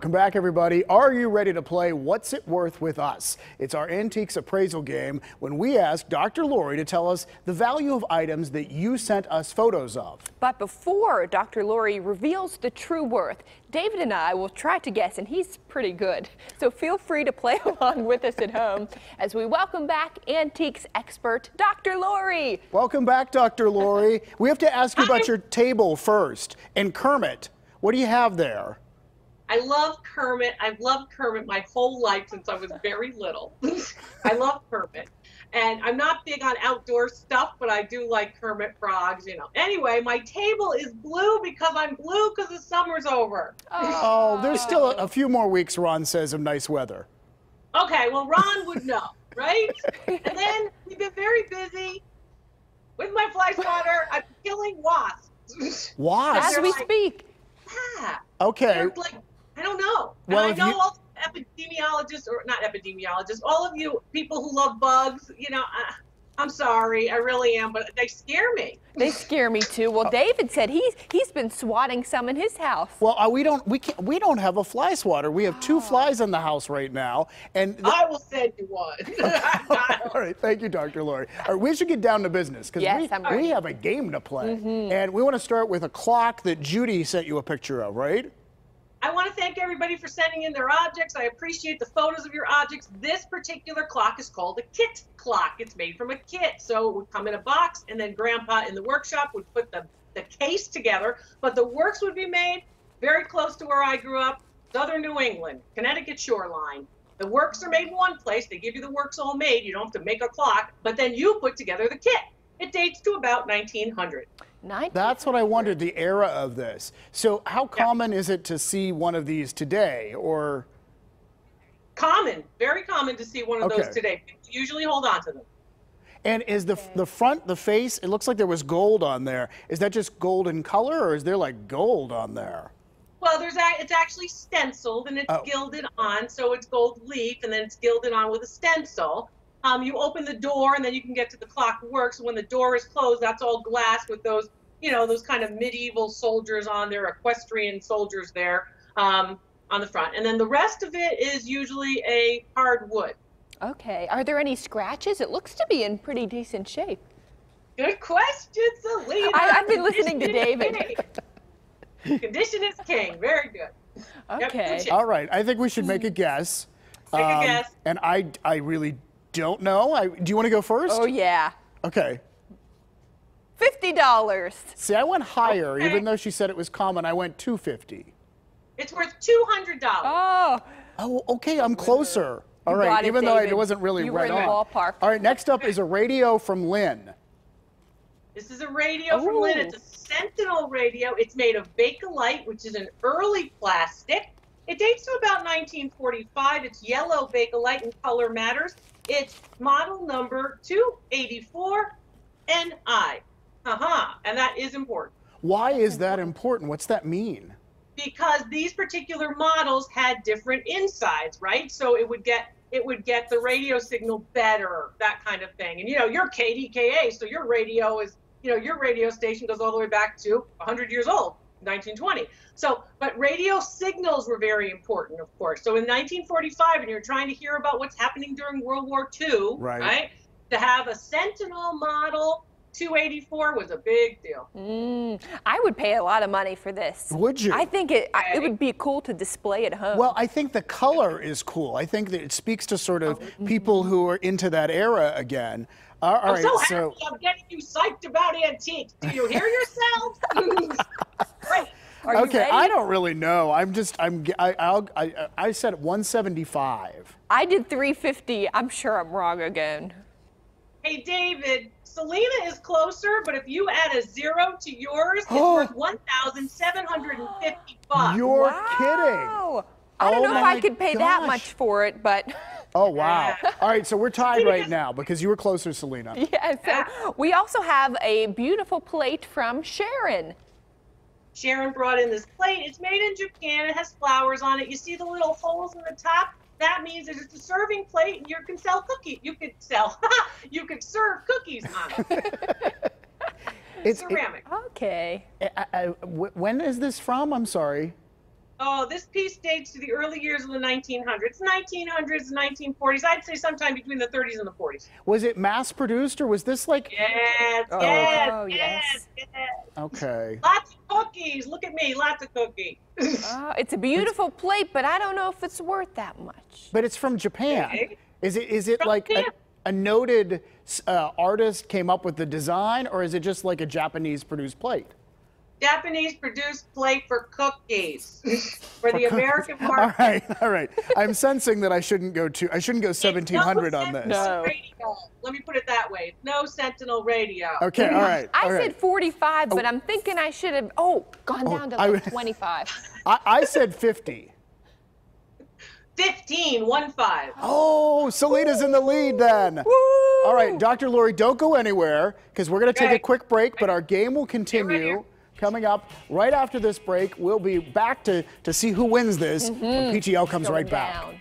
Welcome back, everybody. Are you ready to play What's It Worth with us? It's our antiques appraisal game when we ask Dr. Lori to tell us the value of items that you sent us photos of. But before Dr. Lori reveals the true worth, David and I will try to guess, and he's pretty good. So feel free to play along with us at home as we welcome back antiques expert Dr. Lori. Welcome back, Dr. Lori. We have to ask you about your table first. And Kermit, what do you have there? I love Kermit. I've loved Kermit my whole life since I was very little. I love Kermit. And I'm not big on outdoor stuff, but I do like Kermit frogs, you know. Anyway, my table is blue because I'm blue because the summer's over. Oh, there's still a few more weeks, Ron says, of nice weather. Okay, well, Ron would know, right? And then we've been very busy with my fly swatter. I'm killing wasps. Wasps? As we speak. Yeah. Okay. They're like, I don't know. Well, and I know all epidemiologists, or not epidemiologists, all of you people who love bugs, you know, I'm sorry, I really am, but they scare me. They scare me too. Well, David said he's been swatting some in his house. Well, we don't have a fly swatter. We have two flies in the house right now, and I will send you one. All right, thank you, Dr. Lori. All right, we should get down to business because we have a game to play, and we want to start with a clock that Judy sent you a picture of, right? I want to thank everybody for sending in their objects. I appreciate the photos of your objects. This particular clock is called a kit clock. It's made from a kit. So it would come in a box, and then Grandpa in the workshop would put the case together. But the works would be made very close to where I grew up, southern New England, Connecticut shoreline. The works are made in one place. They give you the works all made. You don't have to make a clock, but then you put together the kit. It dates to about 1900. That's what I wondered, the era of this. So how common is it to see one of these today, or? Common, very common to see one of those today. People usually hold on to them. And is the front, the face, it looks like there was gold on there. Is that just gold in color, or is there like gold on there? Well, it's actually stenciled, and it's gilded on, so it's gold leaf, and then it's gilded on with a stencil. You open the door, and then you can get to the clock works. When the door is closed, that's all glass with those, you know, those kind of medieval soldiers on there, equestrian soldiers there on the front. And then the rest of it is usually a hard wood. Okay. Are there any scratches? It looks to be in pretty decent shape. Good question, Celina. I've been listening to David. Condition is king. Very good. Okay. Yep, all right. I think we should make a guess. Make a guess. And I really don't know. Do you want to go first? Oh, yeah. Okay. $50. See, I went higher, even though she said it was common. I went $250. It's worth $200. Oh. Oh, okay. I'm closer. All right, even though it wasn't really right on. You were in the ballpark. All right, next up is a radio from Lynn. This is a radio from Lynn. It's a Sentinel radio. It's made of Bakelite, which is an early plastic. It dates to about 1945. It's yellow Bakelite, and color matters. It's model number 284NI. And that is important. Why is that important? What's that mean? Because these particular models had different insides, right? So it would get the radio signal better, that kind of thing. And you know, you're KDKA, so your radio is, you know, your radio station goes all the way back to 100 years old, 1920. So, but radio signals were very important, of course. So in 1945, and you're trying to hear about what's happening during World War II, right? To have a Sentinel model 284 was a big deal. I would pay a lot of money for this. Would you? I think it would be cool to display at home. Well, I think the color is cool. I think that it speaks to sort of people who are into that era again. I'm so happy I'm getting you psyched about antiques. Do you hear yourselves? Great. Okay, I don't really know. I said 175. I did 350. I'm sure I'm wrong again. Hey, David, Celina is closer, but if you add a zero to yours, it's worth $1,750. You're kidding. I don't know if I could pay that much for it, but. Oh, wow. All right, so we're tied right now because you were closer, Celina. Yeah, so we also have a beautiful plate from Sharon. Sharon brought in this plate. It's made in Japan. It has flowers on it. You see the little holes in the top? That means that it's a serving plate, and you can sell cookies. You could serve cookies on it. It's ceramic. Okay. When is this from? I'm sorry. Oh, this piece dates to the early years of the 1900s, 1940s. I'd say sometime between the 30s and the 40s. Was it mass produced or was this like? Yes, Oh, yes, yes. yes. Okay. Lots of cookies. Look at me, lots of cookies. It's a beautiful plate, but I don't know if it's worth that much. But it's from Japan. Okay. Is it From like Japan. a noted artist came up with the design, or is it just like a Japanese produced plate? Japanese produced plate for cookies for the American market. All right. I'm sensing that I shouldn't go 1700 on this. No. Radio. Let me put it that way. It's no Sentinel radio. Okay, all right. I all right. said 45, but I'm thinking I should have, gone down to like 25. I said 50. 15. Oh, Celina's in the lead then. Woo! All right, Dr. Lori, don't go anywhere because we're going to take a Okay. quick break, but our game will continue. here. Coming up right after this break, we'll be back to see who wins this when PTL comes Going right back. down.